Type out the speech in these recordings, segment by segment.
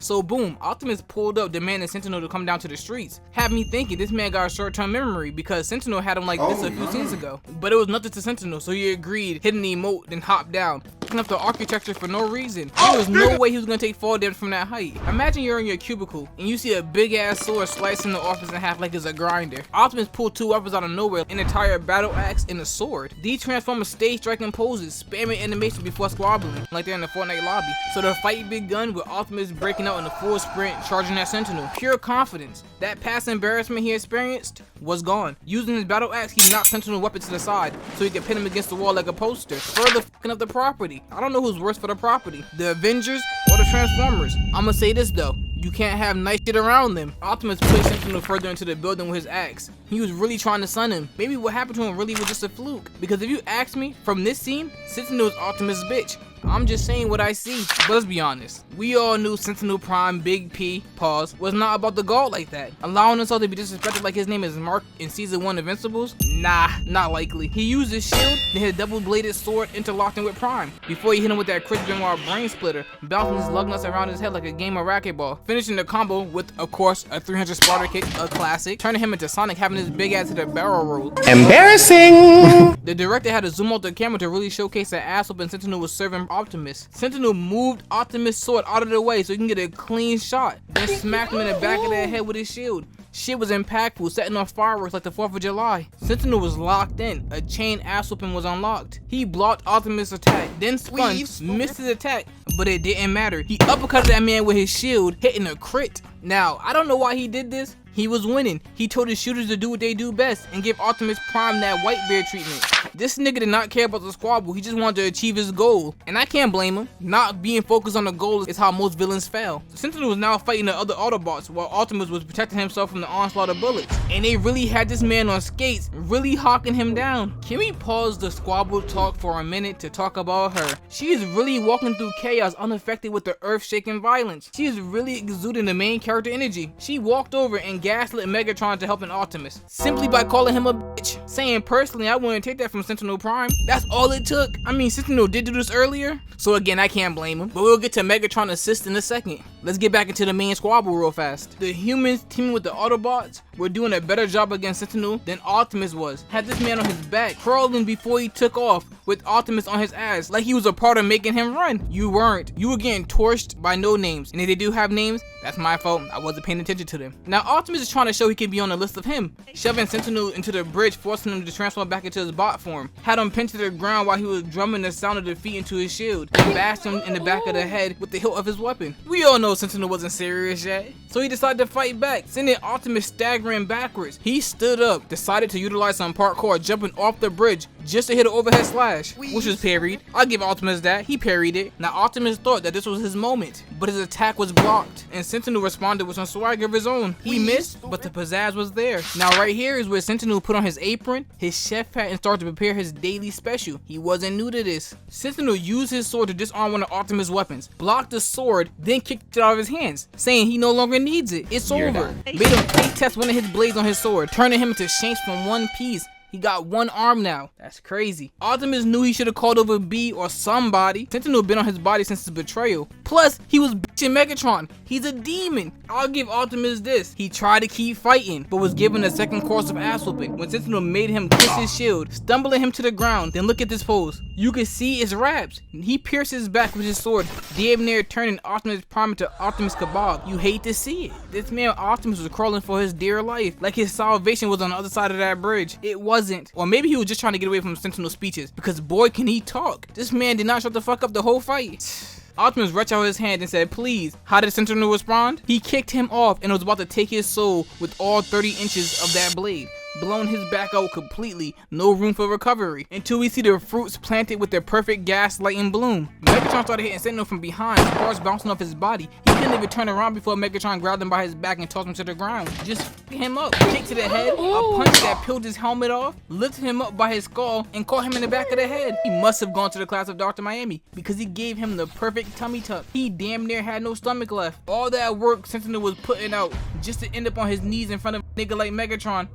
So boom, Optimus pulled up demanding Sentinel to come down to the streets. Had me thinking this man got a short-term memory because Sentinel had him like this a few scenes ago. But it was nothing to Sentinel, so he agreed, hit an emote, then hopped down. Picking up the architecture for no reason. There was no way he was gonna take fall damage from that height. Imagine you're in your cubicle and you see a big ass sword slicing the office in half like it's a grinder. Optimus pulled two weapons out of nowhere, an entire battle axe and a sword. These Transformers stay striking poses, spamming animation before squabbling, like they're in the Fortnite lobby. So the fight begun with Optimus breaking out in a full sprint, charging at Sentinel. Pure confidence. That past embarrassment he experienced was gone. Using his battle axe, he knocked Sentinel's weapon to the side so he could pin him against the wall like a poster, further fucking up the property. I don't know who's worse for the property, the Avengers or the Transformers. I'ma say this though, you can't have nice shit around them. Optimus pushed Sentinel further into the building with his axe. He was really trying to stun him. Maybe what happened to him really was just a fluke. Because if you ask me, from this scene, Sentinel is Optimus' bitch. I'm just saying what I see. But let's be honest. We all knew Sentinel Prime, Big P, pause, was not about to go like that. Allowing himself to be disrespected like his name is Mark in Season 1 Invincibles? Nah, not likely. He used his shield, then his double-bladed sword interlocking with Prime, before he hit him with that Chris Benoit brain splitter, bouncing his lug nuts around his head like a game of racquetball, finishing the combo with, of course, a 300 Sparta kick, a classic, turning him into Sonic, having his big ass hit a barrel roll. Embarrassing! The director had to zoom out the camera to really showcase the ass whooping Sentinel was serving Optimus. Sentinel moved Optimus' sword out of the way so he can get a clean shot, then smacked him in the back of the head with his shield. Shit was impactful, setting off fireworks like the 4th of July. Sentinel was locked in. A chain ass whooping was unlocked. He blocked Optimus' attack, then spun, missed his attack, but it didn't matter. He uppercutted that man with his shield, hitting a crit. Now, I don't know why he did this. He was winning. He told his shooters to do what they do best and give Optimus Prime that white bear treatment. This nigga did not care about the squabble. He just wanted to achieve his goal. And I can't blame him. Not being focused on the goal is how most villains fail. Sentinel was now fighting the other Autobots while Optimus was protecting himself from the onslaught of bullets. And they really had this man on skates, really hawking him down. Can we pause the squabble talk for a minute to talk about her? She is really walking through chaos unaffected with the earth-shaking violence. She is really exuding the main character energy. She walked over and gaslit Megatron to help an Optimus, simply by calling him a bitch. Saying personally, I wouldn't take that from Sentinel Prime. That's all it took. I mean, Sentinel did do this earlier, so again, I can't blame him. But we'll get to Megatron assist in a second. Let's get back into the main squabble real fast. The humans teaming with the Autobots were doing a better job against Sentinel than Optimus was. Had this man on his back, crawling before he took off, with Optimus on his ass, like he was a part of making him run. You weren't. You were getting torched by no names. And if they do have names, that's my fault. I wasn't paying attention to them. Now, Optimus is trying to show he can be on the list of him, shoving Sentinel into the bridge, forcing him to transform back into his bot form. Had him pinned to the ground while he was drumming the sound of defeat into his shield, and bashed him in the back of the head with the hilt of his weapon. We all know Sentinel wasn't serious yet, so he decided to fight back, sending Optimus staggering backwards. He stood up, decided to utilize some parkour, jumping off the bridge just to hit an overhead slash, which was parried. I'll give Optimus that. He parried it. Now, Optimus thought that this was his moment, but his attack was blocked, and Sentinel responded with some swag of his own. He missed, but the pizzazz was there. Now, right here is where Sentinel put on his apron, his chef hat, and started to prepare his daily special. He wasn't new to this. Sentinel used his sword to disarm one of Optimus' weapons, blocked the sword, then kicked it out of his hands, saying he no longer needs it. It's over. Made him fake test one of his blades on his sword, turning him into shanks from one piece. He got one arm now. That's crazy. Optimus knew he should have called over B or somebody. Sentinel been on his body since his betrayal. Plus, he was bitching Megatron. He's a demon. I'll give Optimus this. He tried to keep fighting, but was given a second course of ass whooping when Sentinel made him kiss his shield, stumbling him to the ground. Then look at this pose. You can see his wraps. He pierced his back with his sword, damn near turning Optimus Prime into Optimus Kebab. You hate to see it. This man Optimus was crawling for his dear life, like his salvation was on the other side of that bridge. It wasn't. Or maybe he was just trying to get away from Sentinel's speeches, because boy can he talk. This man did not shut the fuck up the whole fight. Optimus reached out his hand and said, please. How did Sentinel respond? He kicked him off and was about to take his soul with all 30 inches of that blade, blowing his back out completely, no room for recovery, until we see the fruits planted with their perfect gaslighting bloom. Megatron started hitting Sentinel from behind, sparks bouncing off his body. He couldn't even turn around before Megatron grabbed him by his back and tossed him to the ground. Just him up, kick to the head, a punch that peeled his helmet off, lifted him up by his skull, and caught him in the back of the head. He must have gone to the class of Dr. Miami, because he gave him the perfect tummy tuck. He damn near had no stomach left. All that work Sentinel was putting out just to end up on his knees in front of a nigga like Megatron.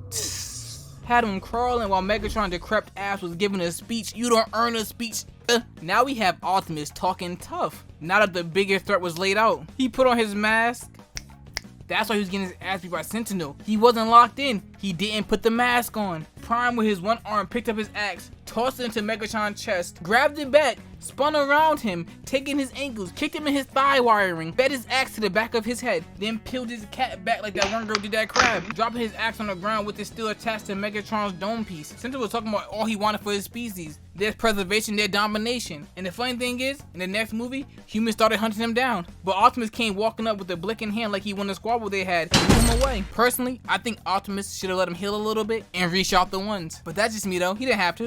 had him crawling while Megatron's decrepit ass was giving a speech. You don't earn a speech. Now we have Optimus talking tough. Now that the biggest threat was laid out, he put on his mask. That's why he was getting his ass beat by Sentinel. He wasn't locked in. He didn't put the mask on. Prime with his one arm picked up his axe, tossed it into Megatron's chest, grabbed it back, spun around him, taking his ankles, kicked him in his thigh wiring, fed his axe to the back of his head, then peeled his cat back like that one girl did that crab, dropping his axe on the ground with it still attached to Megatron's dome piece. Sentinel was talking about all he wanted for his species. Their preservation, their domination. And the funny thing is, in the next movie, humans started hunting him down. But Optimus came walking up with a blick in hand like he won the squabble they had and blew him away. Personally, I think Optimus should have let him heal a little bit and reshot the ones. But that's just me though, he didn't have to.